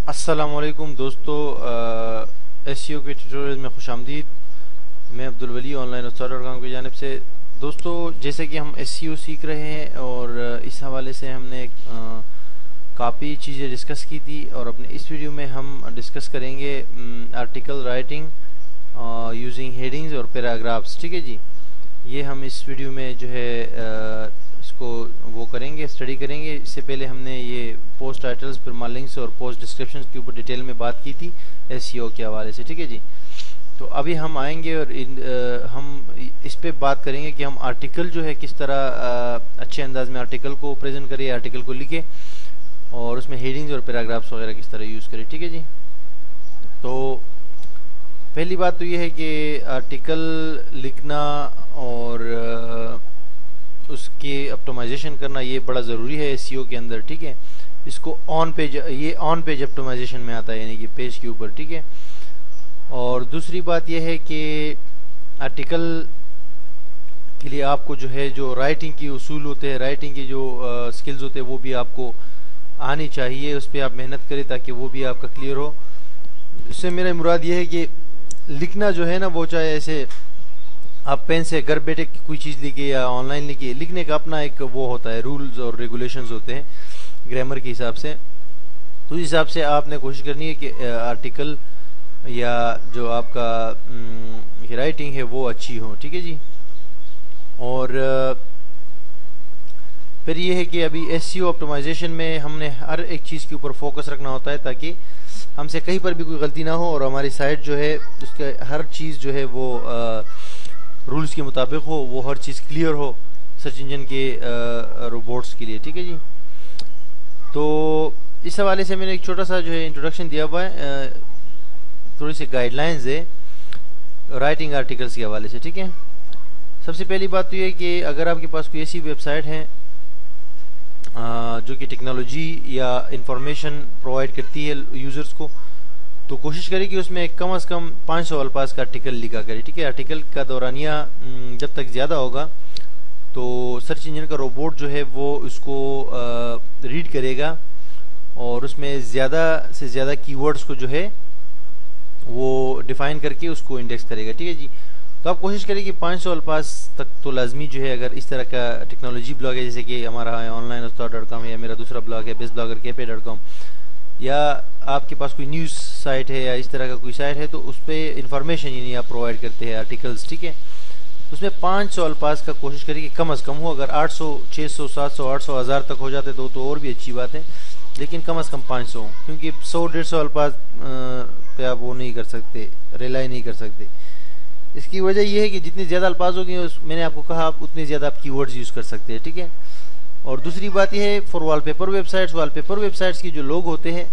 अस्सलामुअलैकुम दोस्तों, एसईओ के ट्यूटोरियल में खुशामदीद। मैं अब्दुल वली ऑनलाइन उस्ताद.com की जानिब से। दोस्तों, जैसे कि हम एसईओ सीख रहे हैं और इस हवाले से हमने काफ़ी चीज़ें डिस्कस की थी और अपने इस वीडियो में हम डिस्कस करेंगे आर्टिकल राइटिंग यूजिंग हेडिंग्स और पैराग्राफ्स। ठीक है जी, ये हम इस वीडियो में जो है इसको वो करेंगे, स्टडी करेंगे। इससे पहले हमने ये पोस्ट टाइटल्स, फिर लिंक्स और पोस्ट डिस्क्रिप्शन के ऊपर डिटेल में बात की थी एसईओ के हवाले से। ठीक है जी, तो अभी हम आएंगे और हम इस पे बात करेंगे कि हम आर्टिकल जो है किस तरह अच्छे अंदाज में आर्टिकल को प्रेजेंट करें, आर्टिकल को लिखे और उसमें हेडिंग्स और पैराग्राफ्स वगैरह किस तरह यूज़ करें। ठीक है जी, तो पहली बात तो ये है कि आर्टिकल लिखना और उसके ऑप्टिमाइजेशन करना ये बड़ा ज़रूरी है एसईओ के अंदर। ठीक है, इसको ऑन पेज, ये ऑन पेज ऑप्टिमाइजेशन में आता है, यानी कि पेज के ऊपर। ठीक है, और दूसरी बात यह है कि आर्टिकल के लिए आपको जो है जो राइटिंग की उसूल होते हैं, राइटिंग की जो स्किल्स होते हैं वो भी आपको आनी चाहिए, उस पर आप मेहनत करें ताकि वो भी आपका क्लियर हो। इससे मेरा मुराद ये है कि लिखना जो है ना, वो चाहे ऐसे आप पेन से घर बैठे कोई चीज़ लिखिए या ऑनलाइन लिखिए, लिखने का अपना एक वो होता है, रूल्स और रेगुलेशंस होते हैं ग्रामर के हिसाब से। तो इस हिसाब से आपने कोशिश करनी है कि आर्टिकल या जो आपका राइटिंग है वो अच्छी हो। ठीक है जी, और फिर ये है कि अभी एसईओ ऑप्टिमाइजेशन में हमने हर एक चीज़ के ऊपर फोकस रखना होता है ताकि हमसे कहीं पर भी कोई गलती ना हो और हमारी साइट जो है उसका हर चीज़ जो है वो रूल्स के मुताबिक हो, वो हर चीज़ क्लियर हो सर्च इंजन के रोबोट्स के लिए। ठीक है जी, तो इस हवाले से मैंने एक छोटा सा जो है इंट्रोडक्शन दिया हुआ है, थोड़ी सी गाइडलाइंस है राइटिंग आर्टिकल्स के हवाले से। ठीक है, सबसे पहली बात तो ये है कि अगर आपके पास कोई ऐसी वेबसाइट है जो कि टेक्नोलॉजी या इंफॉर्मेशन प्रोवाइड करती है यूज़र्स को, तो कोशिश करें कि उसमें कम से कम 500 अल्फाज का आर्टिकल लिखा करें। ठीक है, आर्टिकल का दौरानिया जब तक ज़्यादा होगा तो सर्च इंजन का रोबोट जो है वो उसको रीड करेगा और उसमें ज़्यादा से ज़्यादा कीवर्ड्स को जो है वो डिफ़ाइन करके उसको इंडेक्स करेगा। ठीक है जी, तो आप कोशिश करें कि 500 अल्फाज तक तो लाजमी जो है, अगर इस तरह का टेक्नोलॉजी ब्लॉग है जैसे कि हमारा है ऑनलाइन उस्ताद.com या मेरा दूसरा ब्लॉग है बेस्ट ब्लॉगर cafe.com, या आपके पास कोई न्यूज़ साइट है या इस तरह का कोई साइट है, तो उस पर इंफॉर्मेशन यानी आप प्रोवाइड करते हैं आर्टिकल्स। ठीक है, उसमें 500 अल्फाज का कोशिश करें कि कम से कम हो। अगर 800, 600, 700, 800, 1000 तक हो जाते तो और भी अच्छी बात है, लेकिन कम से कम 500, क्योंकि 100-150 अल्फाज पे आप वो नहीं कर सकते, रिलाई नहीं कर सकते। इसकी वजह यह है कि जितने ज़्यादा अल्फाज होंगे, मैंने आपको कहा, आप उतने ज़्यादा आप कीवर्ड्स यूज़ कर सकते हैं। ठीक है, और दूसरी बात यह है फॉर वॉलपेपर वेबसाइट्स की जो लोग होते हैं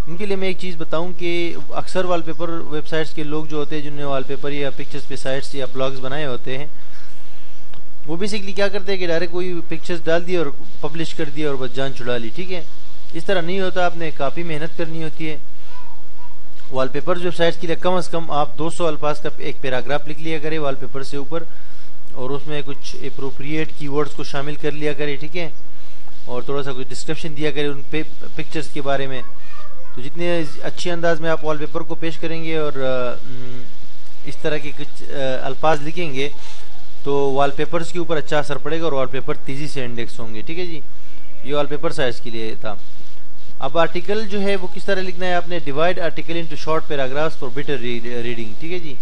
उनके लिए मैं एक चीज़ बताऊं कि अक्सर वॉलपेपर वेबसाइट्स के लोग जो होते हैं, जिन्होंने वॉलपेपर या पिक्चर्स पे साइट्स या ब्लॉग्स बनाए होते हैं, वो बेसिकली क्या करते हैं कि डायरेक्ट कोई पिक्चर्स डाल दिए और पब्लिश कर दिया और बस जान छुड़ा ली। ठीक है, इस तरह नहीं होता, आपने काफ़ी मेहनत करनी होती है। वॉलपेपर वेबसाइट्स के लिए कम से कम आप 200 अल्फाज का एक पैराग्राफ लिख लिया करें वॉलपेपर से ऊपर, और उसमें कुछ अप्रोप्रिएट कीवर्ड्स को शामिल कर लिया करें। ठीक है, और थोड़ा सा कुछ डिस्क्रिप्शन दिया करें उन पिक्चर्स के बारे में। तो जितने अच्छे अंदाज में आप वॉलपेपर को पेश करेंगे और इस तरह के कुछ अल्फाज लिखेंगे तो वॉलपेपर्स के ऊपर अच्छा असर पड़ेगा और वॉलपेपर तेज़ी से इंडेक्स होंगे। ठीक है जी, ये वॉलपेपर साइट्स के लिए था। अब आर्टिकल जो है वो किस तरह लिखना है, आपने divide article into short paragraphs for better reading. ठीक है जी,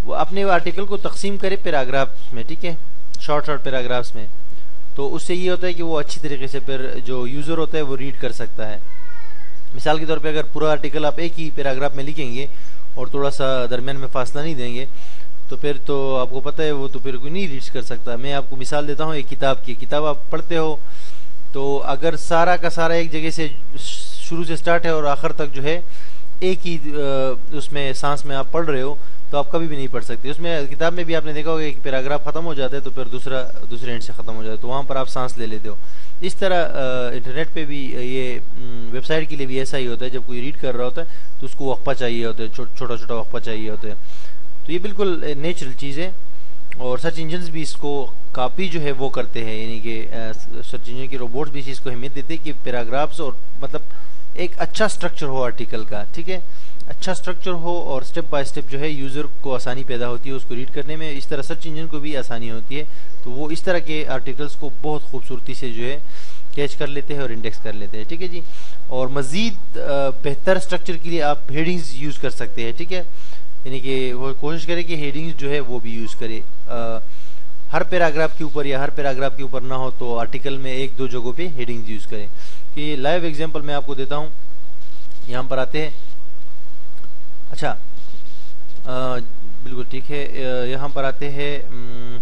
वो अपने आर्टिकल को तकसीम करे पैराग्राफ्स में। ठीक है, शॉर्ट पैराग्राफ्स में, तो उससे ये होता है कि वो अच्छी तरीके से फिर जो यूज़र होता है वो रीड कर सकता है। मिसाल के तौर पे अगर पूरा आर्टिकल आप एक ही पैराग्राफ में लिखेंगे और थोड़ा सा दरमियान में फासला नहीं देंगे तो फिर तो आपको पता है वो तो फिर कोई नहीं रीड कर सकता। मैं आपको मिसाल देता हूँ एक किताब की। किताब आप पढ़ते हो तो अगर सारा का सारा एक जगह से शुरू से स्टार्ट है और आखिर तक जो है एक ही उसमें सांस में आप पढ़ रहे हो तो आप कभी भी नहीं पढ़ सकते। उसमें किताब में भी आपने देखा होगा एक पैराग्राफ खत्म हो जाता है तो फिर दूसरे एंड से ख़त्म हो जाता है, तो वहाँ पर आप सांस ले लेते हो। इस तरह इंटरनेट पे भी ये वेबसाइट के लिए भी ऐसा ही होता है, जब कोई रीड कर रहा होता है तो उसको वक्फा चाहिए होता है, छोटा छोटा वक्फा चाहिए होता है। तो ये बिल्कुल नेचुरल चीज़ है और सर्च इंजन्स भी इसको काफ़ी जो है वो करते हैं, यानी कि सर्च इंजन के रोबोट्स भी इस चीज़ को अहमियत देते हैं कि पैराग्राफ्स और मतलब एक अच्छा स्ट्रक्चर हो आर्टिकल का, ठीक है, अच्छा स्ट्रक्चर हो और स्टेप बाय स्टेप जो है यूज़र को आसानी पैदा होती है उसको रीड करने में, इस तरह सर्च इंजन को भी आसानी होती है। तो वो इस तरह के आर्टिकल्स को बहुत खूबसूरती से जो है कैच कर लेते हैं और इंडेक्स कर लेते हैं, ठीक है जी। और मज़ीद बेहतर स्ट्रक्चर के लिए आप हेडिंग्स यूज़ कर सकते हैं, ठीक है, यानी कि वो कोशिश करें कि हेडिंग्स जो है वो भी यूज़ करें। हर पैराग्राफ के ऊपर या हर पैराग्राफ के ऊपर ना हो तो आर्टिकल में एक दो जगहों पे हेडिंग्स यूज़ करें। कि लाइव एग्जांपल मैं आपको देता हूँ, यहाँ पर आते हैं। अच्छा, बिल्कुल ठीक है, यहाँ पर आते हैं,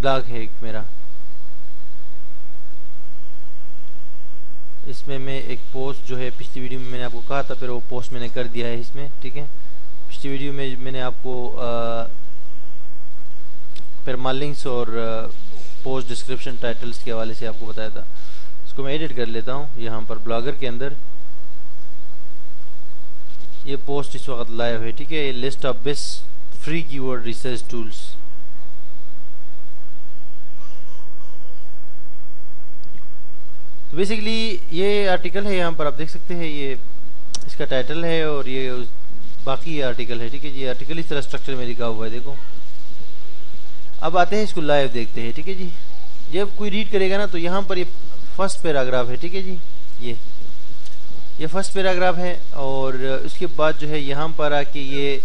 ब्लॉग है एक मेरा, इसमें मैं एक पोस्ट जो है पिछली वीडियो में मैंने आपको कहा था, फिर वो पोस्ट मैंने कर दिया है इसमें, ठीक है। पिछली वीडियो में मैंने आपको परमालिंक्स और पोस्ट डिस्क्रिप्शन टाइटल्स के हवाले से आपको बताया था। इसको मैं एडिट कर लेता हूँ यहाँ पर ब्लॉगर के अंदर। ये पोस्ट इस वक्त लाइव है, ठीक है। ये list of best free keyword research tools, तो बेसिकली ये आर्टिकल है, यहाँ पर आप देख सकते हैं, ये इसका टाइटल है और ये बाकी आर्टिकल है, ठीक है जी। आर्टिकल इस तरह स्ट्रक्चर में लिखा हुआ है, देखो। अब आते हैं इसको लाइव देखते हैं, ठीक है जी। जब कोई रीड करेगा ना तो यहाँ पर ये फर्स्ट पैराग्राफ है, ठीक है जी, ये फर्स्ट पैराग्राफ है। और उसके बाद जो है यहाँ पर आके ये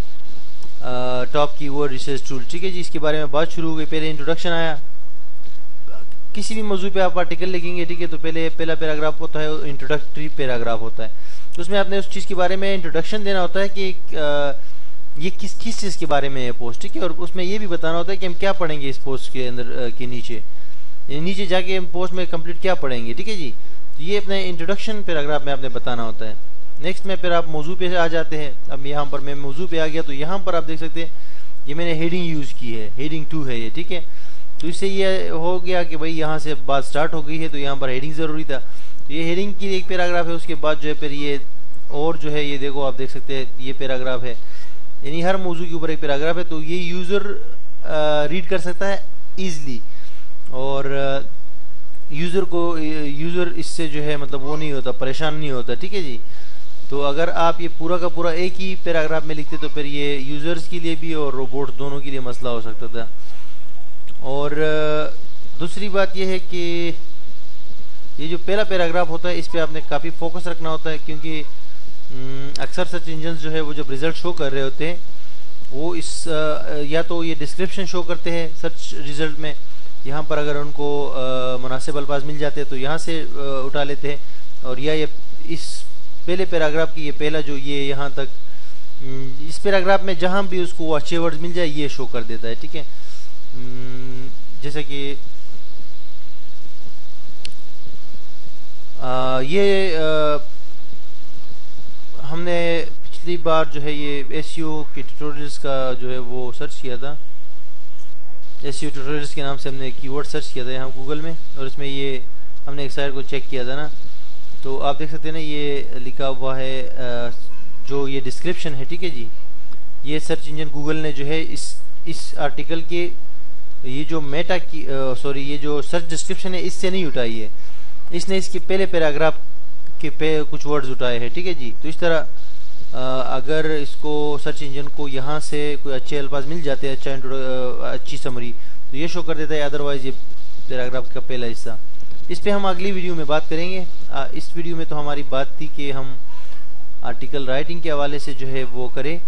टॉप कीवर्ड रिसर्च टूल, ठीक है जी, इसके बारे में बात शुरू हो गई। पहले इंट्रोडक्शन आया, किसी भी मौजू पे आप आर्टिकल लिखेंगे, ठीक है, तो पहला पैराग्राफ होता है इंट्रोडक्टरी पैराग्राफ होता है, तो उसमें आपने उस चीज़ के बारे में इंट्रोडक्शन देना होता है कि ये किस चीज़ के बारे में है पोस्ट, ठीक है। और उसमें ये भी बताना होता है कि हम क्या पढ़ेंगे इस पोस्ट के अंदर के नीचे जाके हम पोस्ट में कंप्लीट क्या पढ़ेंगे, ठीक है जी। तो ये अपने इंट्रोडक्शन पैराग्राफ में आपने बताना होता है। नेक्स्ट में फिर आप मौजू पे आ जाते हैं। अब यहाँ पर मैं मौजू पे आ गया, तो यहाँ पर आप देख सकते हैं ये मैंने हेडिंग यूज़ की है, हेडिंग 2 है ये, ठीक है। तो इससे ये हो गया कि भाई यहाँ से बात स्टार्ट हो गई है, तो यहाँ पर हेडिंग ज़रूरी था। तो ये हेडिंग की एक पैराग्राफ है, उसके बाद जो है फिर ये और जो है ये देखो आप देख सकते हैं ये पैराग्राफ है, यानी हर मौजू के ऊपर एक पैराग्राफ है। तो ये यूज़र रीड कर सकता है ईजिली, और यूज़र इससे जो है मतलब वो नहीं होता, परेशान नहीं होता, ठीक है जी। तो अगर आप ये पूरा का पूरा एक ही पैराग्राफ में लिखते तो फिर ये यूज़र्स के लिए भी और रोबोट दोनों के लिए मसला हो सकता था। और दूसरी बात यह है कि ये जो पहला पैराग्राफ होता है इस पे आपने काफ़ी फोकस रखना होता है, क्योंकि अक्सर सर्च इंजन जो है वो जब रिज़ल्ट शो कर रहे होते हैं वो या तो ये डिस्क्रिप्शन शो करते हैं सर्च रिज़ल्ट में, यहाँ पर अगर उनको मुनासिब अल्फाज मिल जाते हैं तो यहाँ से उठा लेते हैं, और या ये इस पहले पैराग्राफ की ये पहला जो ये यहाँ तक इस पैराग्राफ में जहाँ भी उसको अच्छे वर्ड्स मिल जाए ये शो कर देता है, ठीक है। जैसे कि हमने पिछली बार जो है ये एसईओ के ट्यूटोरियल्स का जो है वो सर्च किया था, एसईओ ट्यूटोरियल्स के नाम से हमने कीवर्ड सर्च किया था यहाँ गूगल में, और इसमें ये हमने एक साइट को चेक किया था ना, तो आप देख सकते हैं ना ये लिखा हुआ है जो ये डिस्क्रिप्शन है, ठीक है जी। ये सर्च इंजन गूगल ने जो है इस आर्टिकल के ये जो मेटा की ये जो सर्च डिस्क्रिप्शन है इससे नहीं उठाई है, इसने इसके पहले पैराग्राफ के पे कुछ वर्ड्स उठाए हैं, ठीक है जी। तो इस तरह अगर इसको सर्च इंजन को यहाँ से कोई अच्छे अल्फाज मिल जाते हैं, अच्छी समरी, तो ये शो कर देता है, अदरवाइज ये पैराग्राफ का पहला हिस्सा। इस पे हम अगली वीडियो में बात करेंगे। इस वीडियो में तो हमारी बात थी कि हम आर्टिकल राइटिंग के हवाले से जो है वो करें,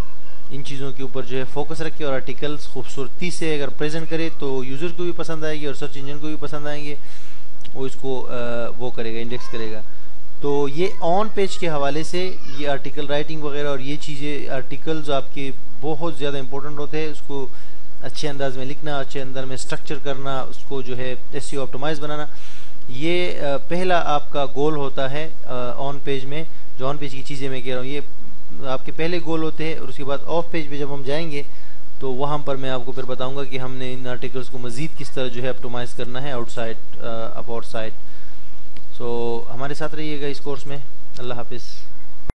इन चीज़ों के ऊपर जो है फोकस रखें, और आर्टिकल्स खूबसूरती से अगर प्रेजेंट करें तो यूज़र को भी पसंद आएगी और सर्च इंजन को भी पसंद आएंगे, वो इसको वो करेगा, इंडेक्स करेगा। तो ये ऑन पेज के हवाले से ये आर्टिकल राइटिंग वगैरह और ये चीज़ें, आर्टिकल्स आपके बहुत ज़्यादा इंपॉर्टेंट होते हैं, उसको अच्छे अंदाज में लिखना, अच्छे अंदाज में स्ट्रक्चर करना, उसको जो है एसईओ ऑप्टिमाइज बनाना, ये पहला आपका गोल होता है ऑन पेज में। जो ऑन पेज की चीज़ें मैं कह रहा हूँ ये आपके पहले गोल होते हैं, और उसके बाद ऑफ पेज पे जब हम जाएंगे तो वहाँ पर मैं आपको फिर बताऊंगा कि हमने इन आर्टिकल्स को मज़ीद किस तरह जो है ऑप्टिमाइज करना है आउटसाइड अबाउट साइट। सो हमारे साथ रहिएगा इस कोर्स में। अल्लाह हाफिज़।